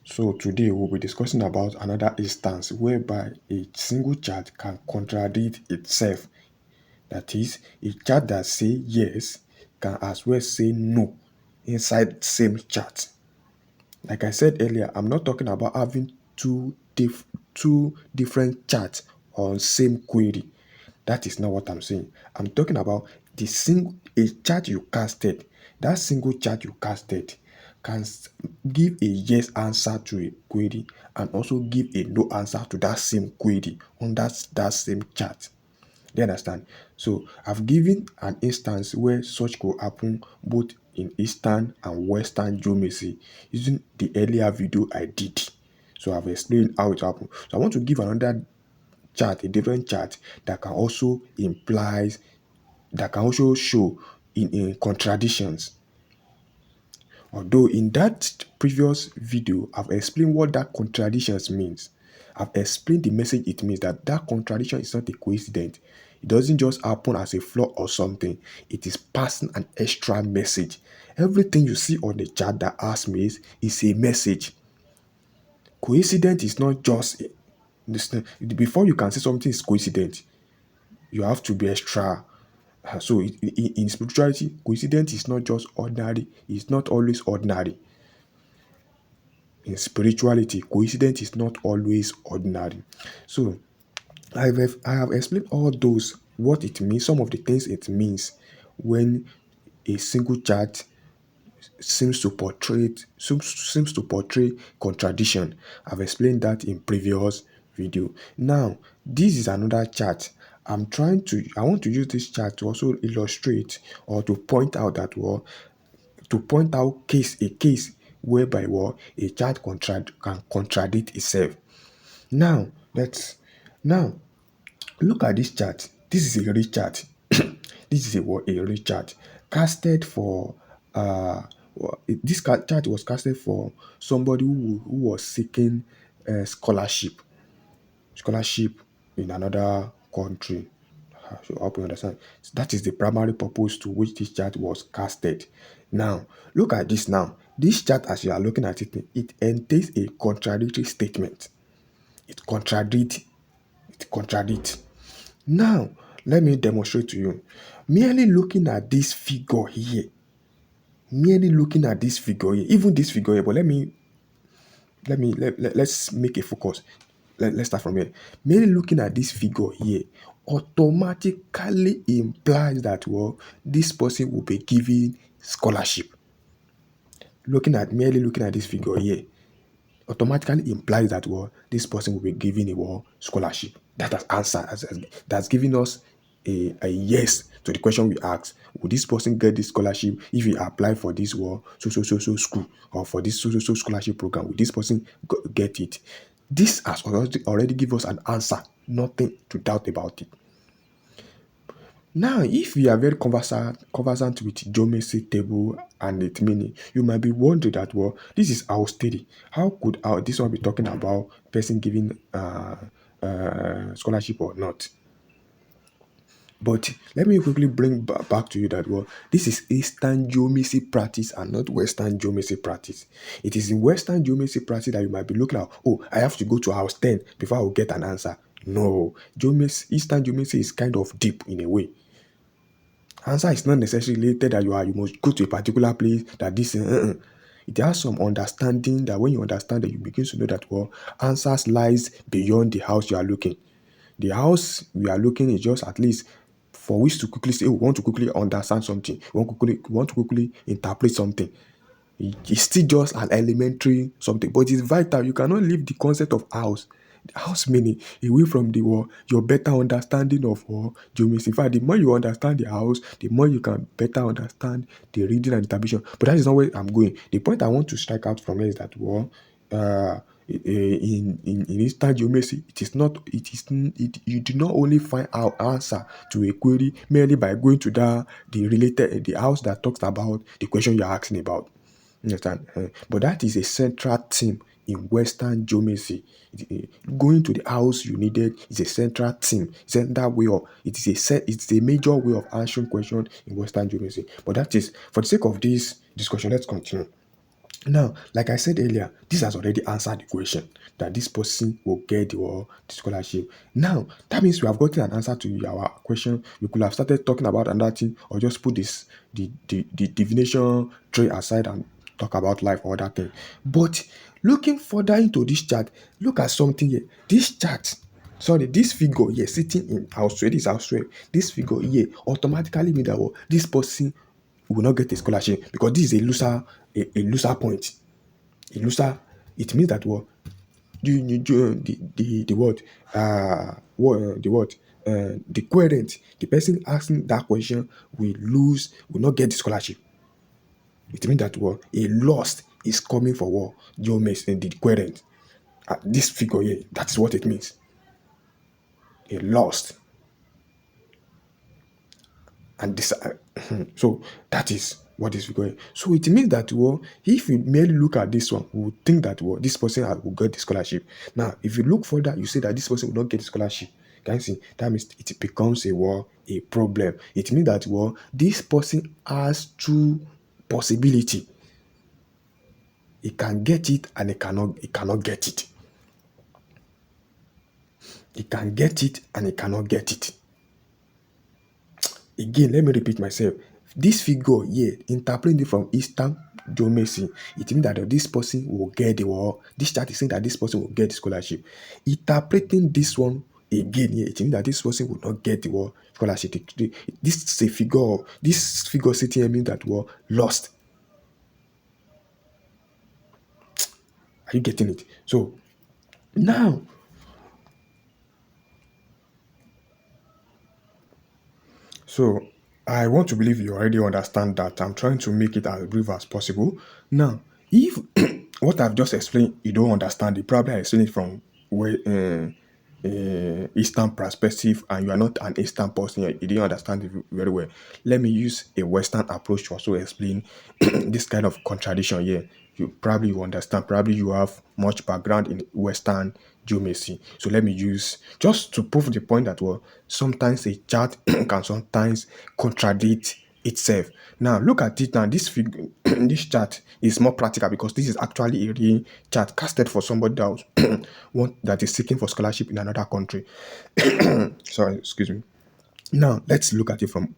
So today we'll be discussing about another instance whereby a single chart can contradict itself. That is, a chart that say yes can as well say no inside same chart. Like I said earlier, I'm not talking about having two different charts on same query. That is not what I'm saying. I'm talking about the single a chart you casted. That single chart you casted can give a yes answer to a query and also give a no answer to that same query on that same chart. Do you understand? So I've given an instance where such could happen both in Eastern and Western geometry using the earlier video I did. So I've explained how it happened. So I want to give another chart, a different chart that can also implies, that can also show in contradictions. Although in that previous video, I've explained what that contradictions means. I've explained the message it means, that that contradiction is not a coincidence. It doesn't just happen as a flaw or something. It is passing an extra message. Everything you see on the chart that has means is a message. Coincidence is not just listen. Before you can say something is coincident, you have to be extra. So in spirituality, coincidence is not just ordinary. It's not always ordinary. In spirituality, coincidence is not always ordinary. So I have explained all those, what it means, some of the things it means when a single chart seems to portray contradiction. I've explained that in previous video. Now, this is another chart. I want to use this chart to also illustrate or to point out that to point out a case whereby a chart can contradict itself. Now, let's now look at this chart. This is a real chart. This is a real chart casted for chart was casted for somebody who was seeking scholarship in another country. So I hope you understand. That is the primary purpose to which this chart was casted. Now, look at this now. This chart, as you are looking at it, it entails a contradictory statement. It contradicts. It contradicts. Now, let me demonstrate to you. Merely looking at this figure here, even this figure here, but let's make a focus. Let's start from here. Merely looking at this figure here automatically implies that this person will be given scholarship. Merely looking at this figure here automatically implies that this person will be given a scholarship. That has answered, that's giving us a yes to the question we asked. Would this person get this scholarship if he apply for this so school, or for this so scholarship program? Would this person get it? This has already give us an answer. Nothing to doubt about it. Now, if you are very conversant with geometry table and its meaning, you might be wondering that this is house theory. How could this one be talking about person giving scholarship or not? But let me quickly bring back to you that this is Eastern geometry practice and not Western geometry practice. It is in Western geometry practice that you might be looking at, oh, I have to go to house 10 before I will get an answer. No, Eastern geometry is kind of deep in a way. Answer is not necessarily related that you must go to a particular place, that this it has some understanding, that when you understand that, you begin to know that answers lies beyond the house you are looking. The house we are looking is just at least for which to quickly say, we want to quickly understand something, we want to quickly interpret something. It's still just an elementary something, but it's vital. You cannot leave the concept of house meaning away from your better understanding of geometry. In fact, the more you understand the house, the more you can better understand the reading and interpretation. But that is not where I'm going. The point I want to strike out from here is that in instant geometry, you do not only find out answer to a query merely by going to the house that talks about the question you're asking about. You understand? But that is a central theme in Western geometry. Going to the house you needed is a central theme. Central way of it's a major way of answering questions in Western geometry. But that is, for the sake of this discussion, let's continue. Now, like I said earlier, this has already answered the question that this person will get the scholarship. Now, that means we have gotten an answer to our question. We could have started talking about another thing or just put the divination tray aside and talk about life or other thing. But looking further into this chart, look at something here. This chart, sorry, this figure here sitting in house 12, this house 12, this figure here automatically mean that this person will not get a scholarship because this is a loser point. A loser, it means that the what the what the querent, the person asking that question will not get the scholarship. It means that a lost is coming for geomancy and the querent. This figure here, that's what it means. A lost. And this so that is what is going. So it means that if we merely look at this one, we would think that this person will get the scholarship. Now, if you look further, you say that this person will not get the scholarship. Can you see? That means it becomes a problem. It means that this person has two possibility. He can get it and he cannot get it. He can get it and he cannot get it. Again, let me repeat myself. This figure here, interpreting it from Eastern geomancy, it means that this person will get the this chart is saying that this person will get the scholarship. Interpreting this one again here, it means that this person will not get the scholarship. This is a figure. This figure sitting here means that lost. Are you getting it? So now, so I want to believe you already understand that I'm trying to make it as brief as possible. Now, if what I've just explained you don't understand it, probably I explained it from where Eastern perspective, and you are not an Eastern person, you didn't understand it very well. Let me use a Western approach to also explain this kind of contradiction here. You probably will understand. Probably you have much background in Western geomancy. So let me use just to prove the point that sometimes a chart can sometimes contradict itself. Now look at it now. This figure, this chart is more practical because this is actually a real chart casted for somebody that that is seeking for scholarship in another country. Sorry, excuse me. Now let's look at it from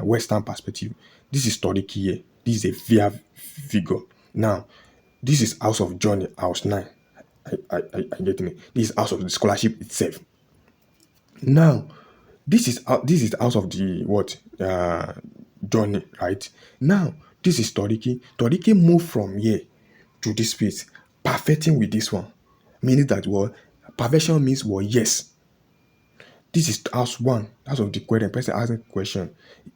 Western perspective. This is historic here. This is a via figure. Now this is house of journey, house 9. I get me. This is house of the scholarship itself. Now, this is house of the what journey, right? Now, this is Toriki. Toriki moved from here to this place, perfecting with this one, meaning that perfection means yes. This is house 1, house of the question. Person asking question.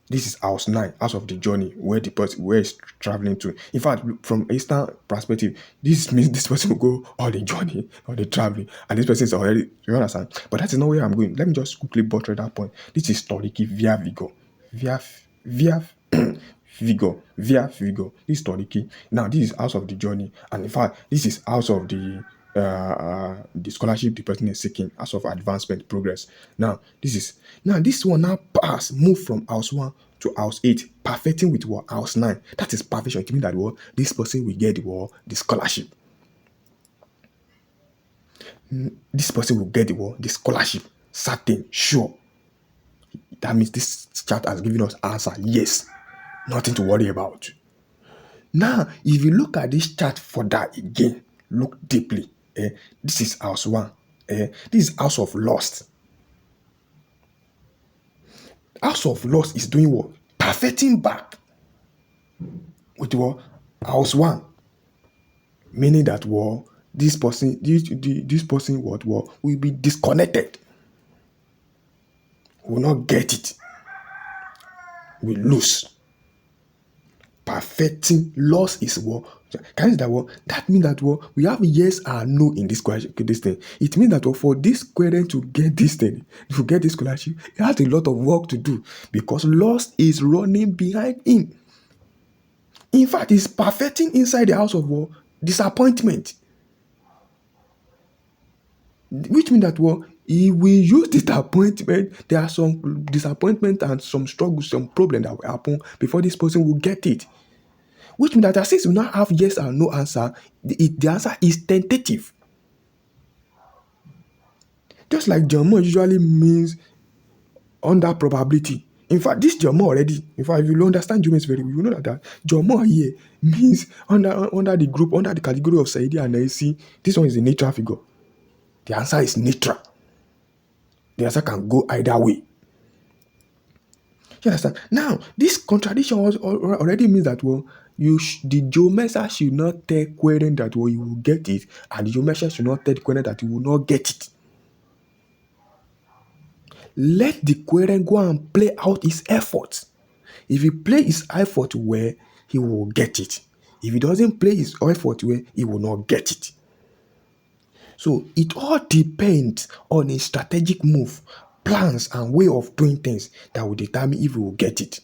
This is house 9, house of the journey, where the person where is traveling to. In fact, from Eastern perspective, this means this person will go on the journey or the traveling, and this person is already. You understand? But that is not where I'm going. Let me just quickly buttress that point. This is Toriki via Vigo, via via Vigo. This is Toriki. Now this is house of the journey, and in fact, this is house of the scholarship the person is seeking as of advancement progress. Now this one now move from house 1 to house 8, perfecting with house 9. That is perfection. It means that this person will get the scholarship. This person will get the scholarship. Certain, sure. That means this chart has given us answer. Yes, nothing to worry about. Now, if you look at this chart further again, look deeply. This is house 1. This is house of lost. House of lost is doing what? Perfecting back with house 1. Meaning that this person will be disconnected. Will not get it. Will lose. Perfecting loss is can you see that that means that we have yes and no in this question, this thing. It means that for this query to get this thing, to get this scholarship, he has a lot of work to do because loss is running behind him. In fact, he's perfecting inside the house of disappointment, which means that he will use disappointment. There are some disappointment and some struggles, some problem that will happen before this person will get it. which means that since we now have yes and no answer, the answer is tentative. Just like German usually means under probability. In fact, this German already, in fact, if you understand geometry very well, you know that German here means under the group, under the category of Saidi and AC, this one is a natural figure. The answer is natural. The answer can go either way. You understand? Now, this contradiction already means that, well, the geometer should not tell querent that, well, you will get it, and the geometer should not tell querent that you will not get it. Let the querent go and play out his effort. If he play his effort well, he will get it. If he doesn't play his effort well, he will not get it. So it all depends on a strategic move, plans, and way of doing things that will determine if he will get it.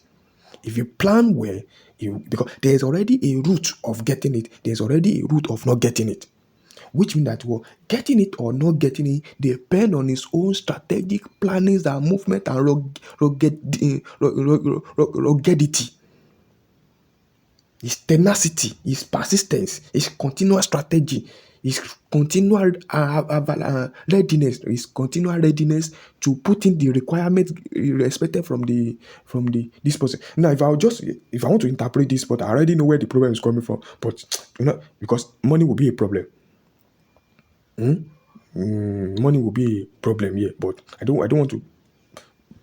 If you plan well, because there's already a route of getting it, there's already a route of not getting it. Which means that, well, getting it or not getting it depend on his own strategic plannings and movement and ruggedity. His tenacity, his persistence, his continual strategy, his continual readiness, his continual readiness to put in the requirement expected from this person. Now, if I want to interpret this, but I already know where the problem is coming from, but because money will be a problem. Money will be a problem here, but I don't want to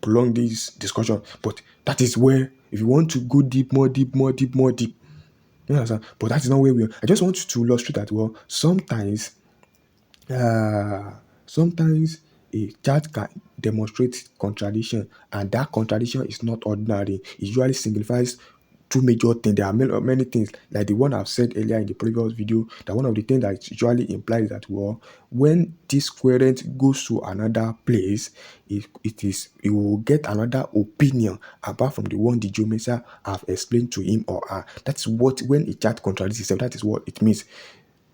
prolong this discussion. But that is where, if you want to go deep, more deep, you understand? But that is not where we are. I just want to illustrate that, well, sometimes a chart can demonstrate contradiction, and that contradiction is not ordinary. It usually signifies two major things. There are many things, like the one I've said earlier in the previous video, that one of the things that it usually implies that, well, when this querent goes to another place, it will get another opinion apart from the one the geometer have explained to him or her. That's what, when a chart contradicts itself, that is what it means.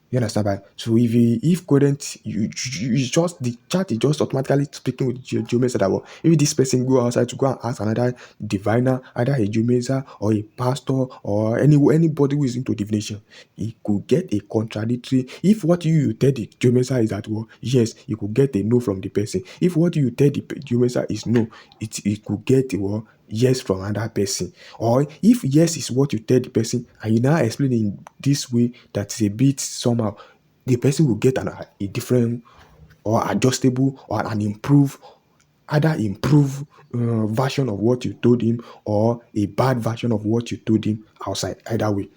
You understand? Right? So if querent, you just, the chart is just automatically speaking with geometer that, well, if this person go outside to go and ask another diviner, either a geometer or a pastor or anybody who is into divination, he could get a contradictory. If what you tell the geometer is that, well, yes, you could get a no from the person. If what you tell the geometer is no, it could get a, well, yes from another person. Or if yes is what you tell the person and you now explain in this way that's a bit somehow, the person will get a different or adjustable or an improved, either improved version of what you told him or a bad version of what you told him outside. Either way,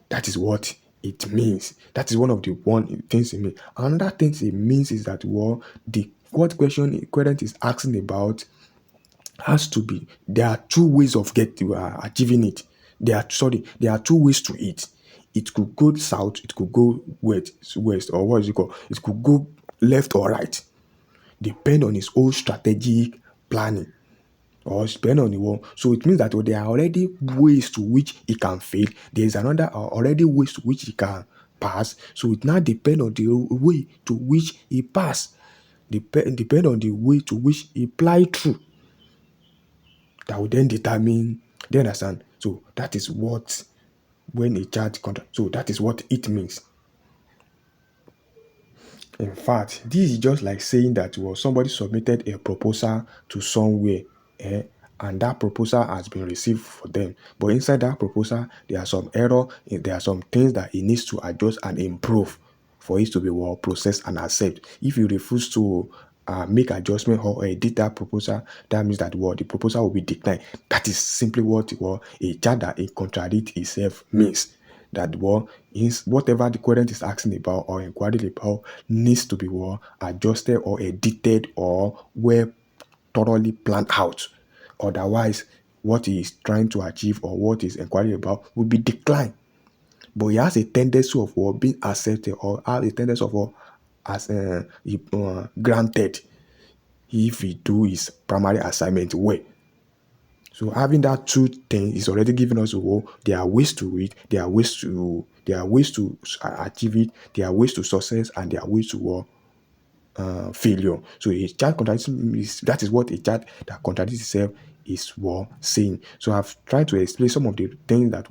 that is what it means. That is one of the things it means. Another thing it means is that, well, what question querent is asking about has to be, there are two ways of achieving it. There are two ways to it. It could go south, it could go west, or what is it called? It could go left or right. Depend on his own strategic planning, or depend on the one. So it means that, there are already ways to which he can fail. There is another already ways to which he can pass. So it now depends on the way to which he pass. Depend on the way to which he apply through. That will then determine. Do you understand? So that is what, when a chart contract. So that is what it means. In fact, this is just like saying that, well, somebody submitted a proposal to somewhere, and that proposal has been received for them. But inside that proposal, there are some error, there are some things that it needs to adjust and improve for it to be, well, processed and accepted. If you refuse to make adjustment or edit that proposal, that means that, well, the proposal will be declined. That is simply what, well, a chart that it contradicts itself means. That, well, is whatever the querent is asking about or inquiring about needs to be, well, adjusted or edited or well thoroughly planned out. Otherwise, what he is trying to achieve or what he's inquiring about will be declined. But he has a tendency of, well, being accepted, or has a tendency of, well, as granted, if he do his primary assignment well. So having that two things is already giving us, oh, there are ways to it, there are ways to achieve it, there are ways to success, and there are ways to failure. So a chart contradiction that is what a chart that contradicts itself is, saying. So I've tried to explain some of the things that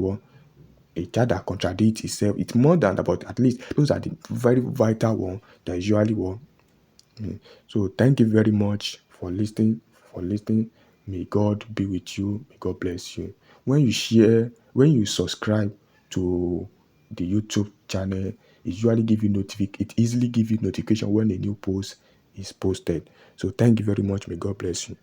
a chart that contradicts itself. It's more than about, at least those are the very vital one that usually one. So thank you very much for listening. For listening. May God be with you. May God bless you. When you share, when you subscribe to the YouTube channel, it usually give you it easily give you notification when a new post is posted. So thank you very much. May God bless you.